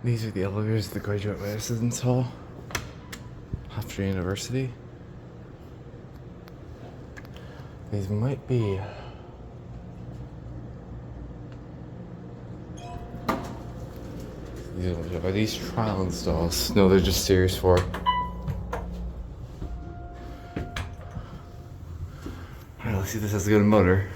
These are the elevators of the graduate residence hall, Hofstra University. These might be. Are these trial installs? No, they're just Series 4. Alright, let's see if this has a good motor.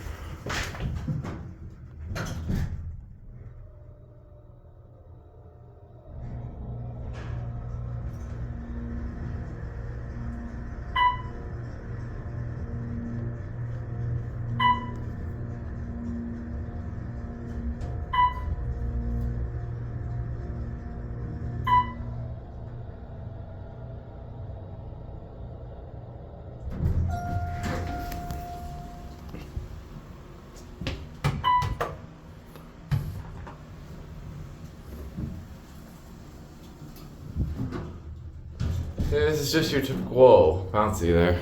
Yeah, this is just your typical, whoa, bouncy there.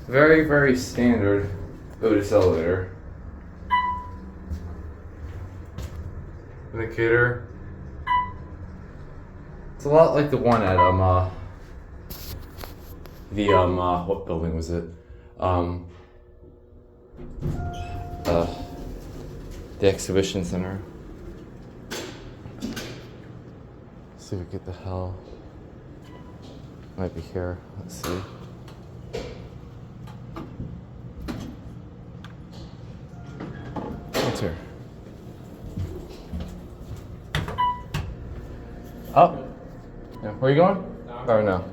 Very, very standard Otis elevator. Indicator. It's a lot like the one at what building was it? The exhibition center. See if we get the hell. Might be here. Let's see. What's here? Oh. Yeah. Where are you going? Oh no.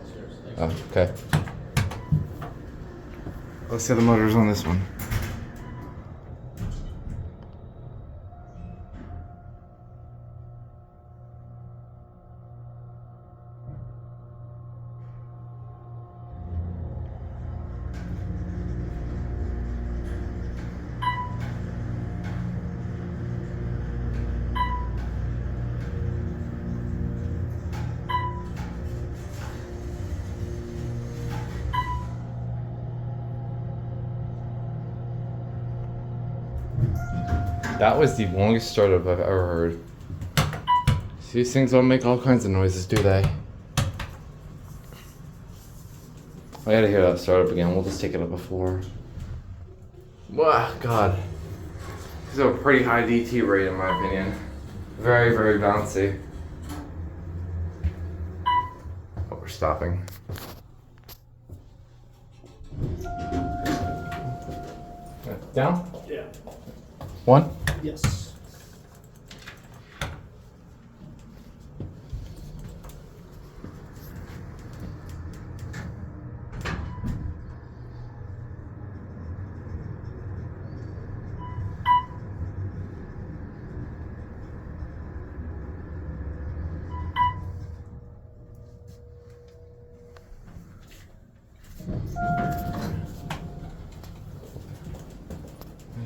Oh, okay. Let's see the motors on this one. That was the longest startup I've ever heard. See, these things don't make all kinds of noises, do they? I gotta hear that startup again. We'll just take it up a floor. Wow, God. These are a pretty high DT rate in my opinion. Very, very bouncy. Oh, we're stopping. Down? Yeah. One? Yes.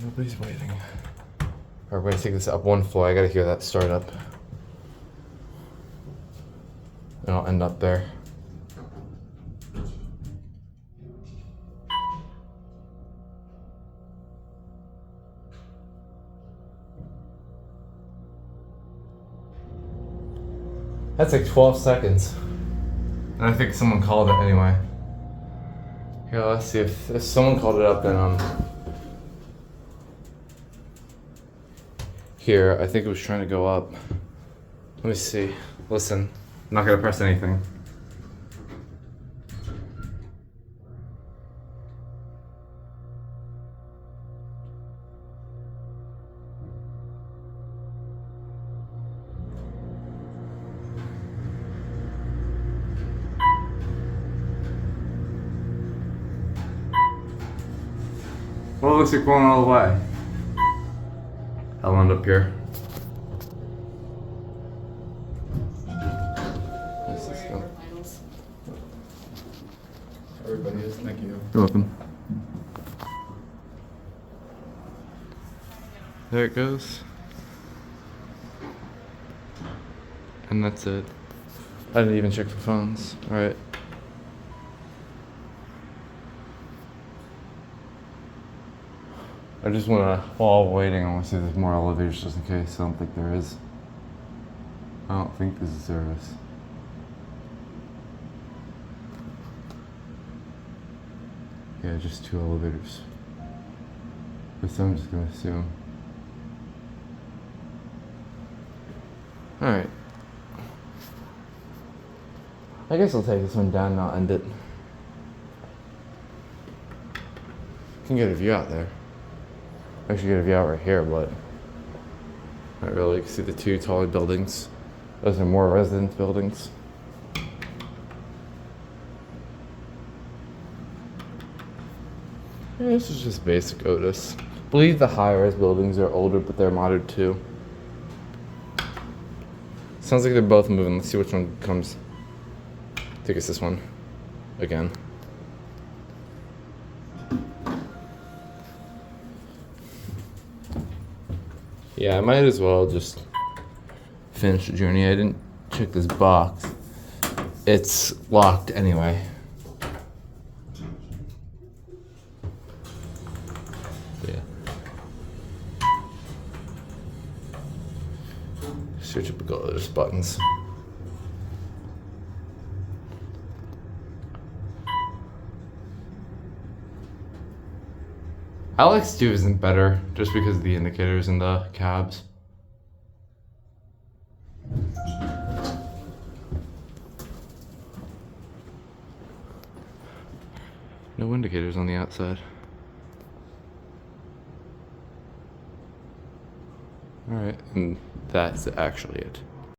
Nobody's waiting. Alright, we're gonna take this up one floor. I gotta hear that start up. And I'll end up there. That's like 12 seconds. And I think someone called it anyway. Here, let's see if someone called it up, then here, I think it was trying to go up. Let me see. Listen, I'm not gonna press anything. Well, it looks like going all the way. I'll end up here. Everybody is. Thank you. You're welcome. There it goes. And that's it. I didn't even check for phones. Alright. I just want to, while waiting, I want to see if there's more elevators just in case. I don't think there is. I don't think this is service. Yeah, just 2 elevators. But so I'm just gonna assume. Alright. I guess I'll take this one down and I'll end it. Can get a view out there. I should get a view out right here, but not really. You can see the 2 taller buildings. Those are more residence buildings. Yeah, this is just basic Otis. I believe the high-rise buildings are older, but they're modern too. Sounds like they're both moving. Let's see which one comes. I think it's this one. Again. Yeah, I might as well just finish the journey. I didn't check this box. It's locked anyway. Yeah. Search up those buttons. Alex 2 isn't better just because of the indicators in the cabs. No indicators on the outside. Alright, and that's actually it.